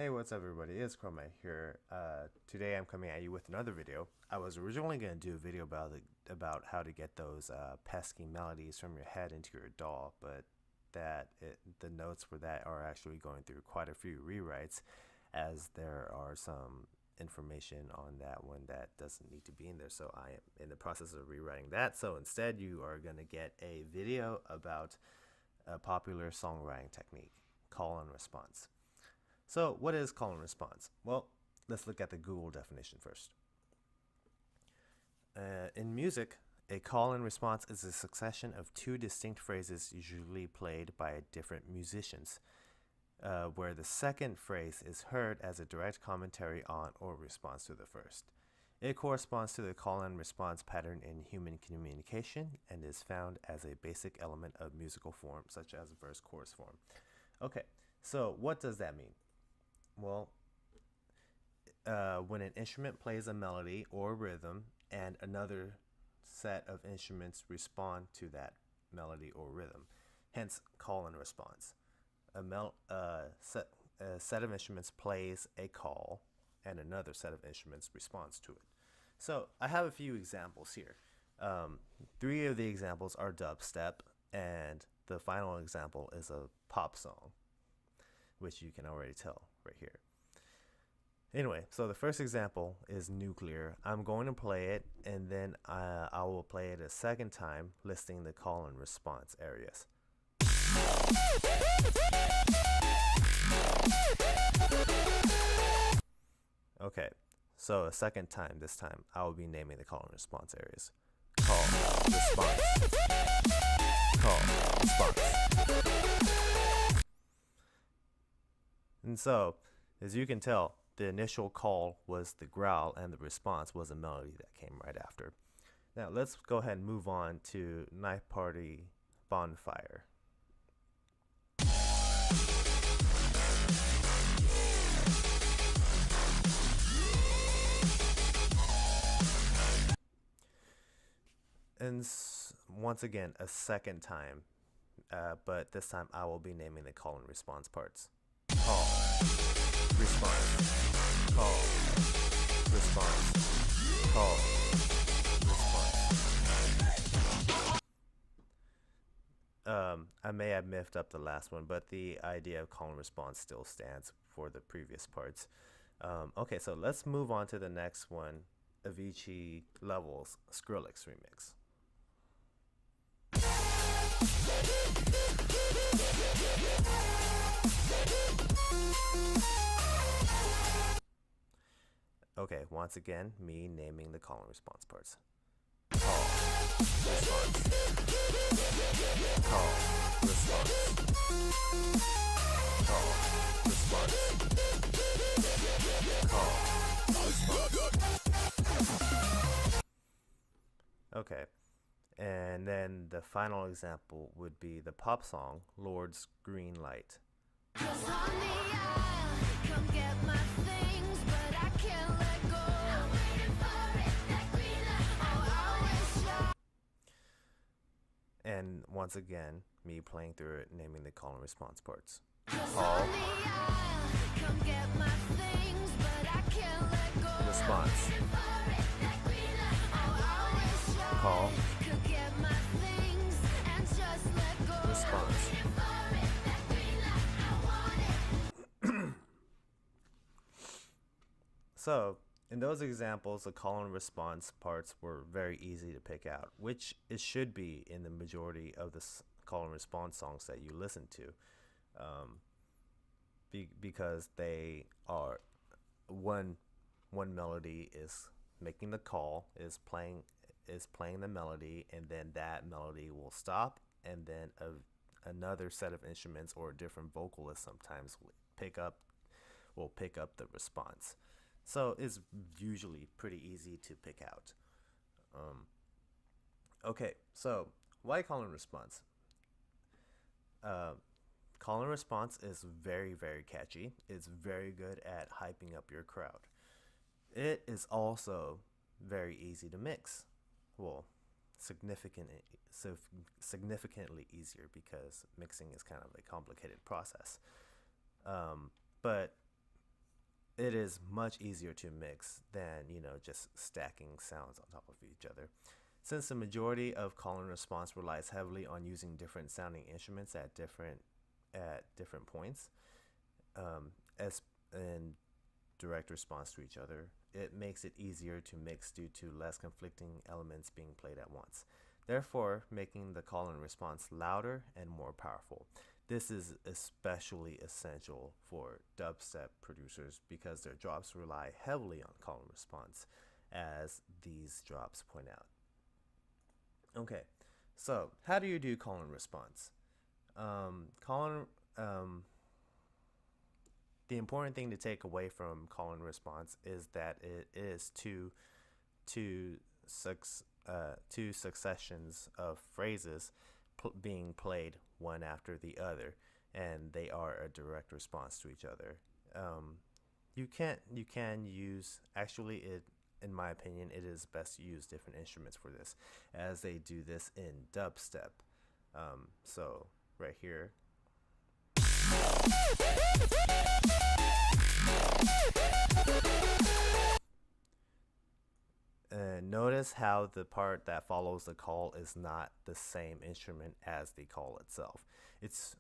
Hey, what's up, everybody? It's Chromat here. Today I'm coming at you with another video. I was originally going to do a video about how to get those pesky melodies from your head into your DAW, but the notes for that are actually going through quite a few rewrites, as there are some information on that one that doesn't need to be in there. So I am in the process of rewriting that. So instead, you are going to get a video about a popular songwriting technique, call and response. So what is call and response? Well, let's look at the Google definition first. In music, a call and response is a succession of two distinct phrases usually played by different musicians, where the second phrase is heard as a direct commentary on or response to the first. It corresponds to the call and response pattern in human communication and is found as a basic element of musical form, such as verse-chorus form. Okay, so what does that mean? Well, when an instrument plays a melody or rhythm and another set of instruments respond to that melody or rhythm, hence call and response. A set of instruments plays a call and another set of instruments responds to it. So I have a few examples here. Three of the examples are dubstep, and the final example is a pop song, which you can already tell right here. Anyway, so the first example is nuclear. I'm going to play it, and then I will play it a second time, listing the call and response areas. Okay, so a second time, this time, I will be naming the call and response areas. Call, response, call, response. And so, as you can tell, the initial call was the growl and the response was a melody that came right after. Now let's go ahead and move on to Night Party Bonfire. And once again, a second time, but this time I will be naming the call and response parts. Call, response, call, response, call, response. I may have miffed up the last one, but the idea of call and response still stands for the previous parts. Okay, so let's move on to the next one, Avicii Levels Skrillex remix. Okay, once again, me naming the call and response parts. Call, response. Call, response. Call, response. Call, response. Okay, and then the final example would be the pop song, Lord's Greenlight. And once again, me playing through it, naming the call and response parts. Call, response, call, response. So, in those examples, the call and response parts were very easy to pick out, which it should be in the majority of the call and response songs that you listen to, because they are one melody is making the call, is playing the melody, and then that melody will stop, and then another set of instruments or a different vocalist sometimes will pick up the response. So it's usually pretty easy to pick out. Okay, so why call and response? Call and response is very, very catchy. It's very good at hyping up your crowd. It is also very easy to mix. Well, significantly easier, because mixing is kind of a complicated process. But it is much easier to mix than, just stacking sounds on top of each other. Since the majority of call and response relies heavily on using different sounding instruments at different points, as in direct response to each other, it makes it easier to mix due to less conflicting elements being played at once, therefore making the call and response louder and more powerful. This is especially essential for dubstep producers because their drops rely heavily on call and response, as these drops point out. Okay, so how do you do call and response? Call and The important thing to take away from call and response is that it is two two successions of phrases being played one after the other, and they are a direct response to each other. You can use, actually, it in my opinion, it is best to use different instruments for this, as they do this in dubstep. So right here, notice how the part that follows the call is not the same instrument as the call itself. It's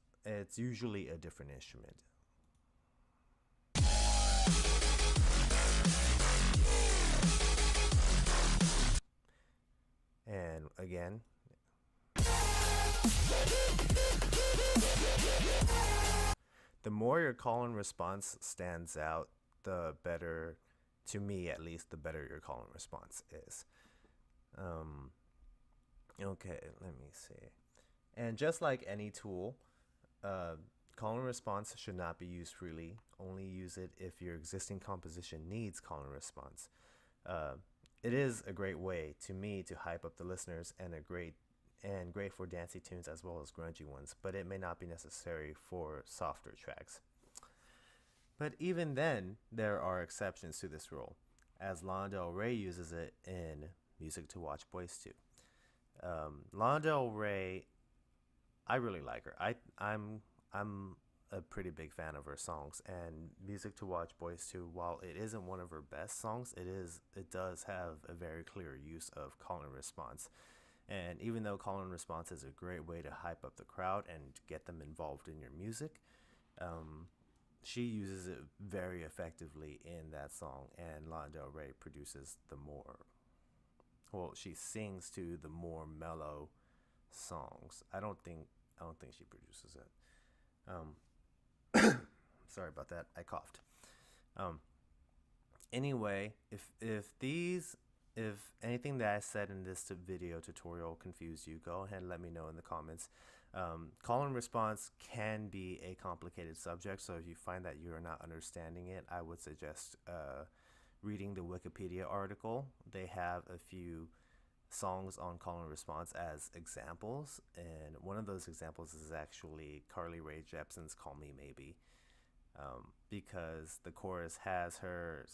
usually a different instrument. And again, the more your call and response stands out, the better, to me at least, the better your call and response is. Um, okay, let me see. And just like any tool, uh, call and response should not be used freely. Only use it if your existing composition needs call and response. Uh, it is a great way, to me, to hype up the listeners, and great for dancey tunes as well as grungy ones, but it may not be necessary for softer tracks. But even then, there are exceptions to this rule, as Lana Del Rey uses it in Music to Watch Boys 2. Lana Del Rey, I really like her. I'm a pretty big fan of her songs, and Music to Watch Boys 2, while it isn't one of her best songs, it does have a very clear use of call and response. And even though call and response is a great way to hype up the crowd and get them involved in your music, um, she uses it very effectively in that song. And Lana Del Rey produces she sings to the more mellow songs. I don't think she produces it. Sorry about that. I coughed. Um, anyway, if anything that I said in this video tutorial confused you, go ahead and let me know in the comments. Call and response can be a complicated subject, so if you find that you are not understanding it, I would suggest reading the Wikipedia article. They have a few songs on call and response as examples, and one of those examples is actually Carly Rae Jepsen's "Call Me Maybe," because the chorus has her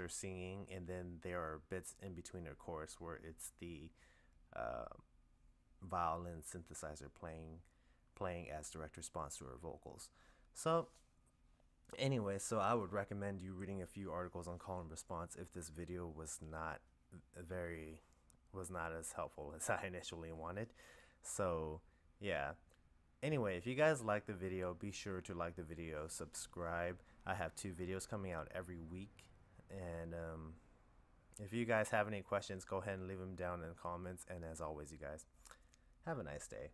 singing, and then there are bits in between her chorus where it's the uh, violin synthesizer playing as direct response to her vocals. So anyway, so I would recommend you reading a few articles on call and response if this video very was not as helpful as I initially wanted. So yeah. Anyway, if you guys like the video, be sure to like the video, subscribe. I have 2 videos coming out every week. And if you guys have any questions, go ahead and leave them down in the comments. And as always, you guys, have a nice day.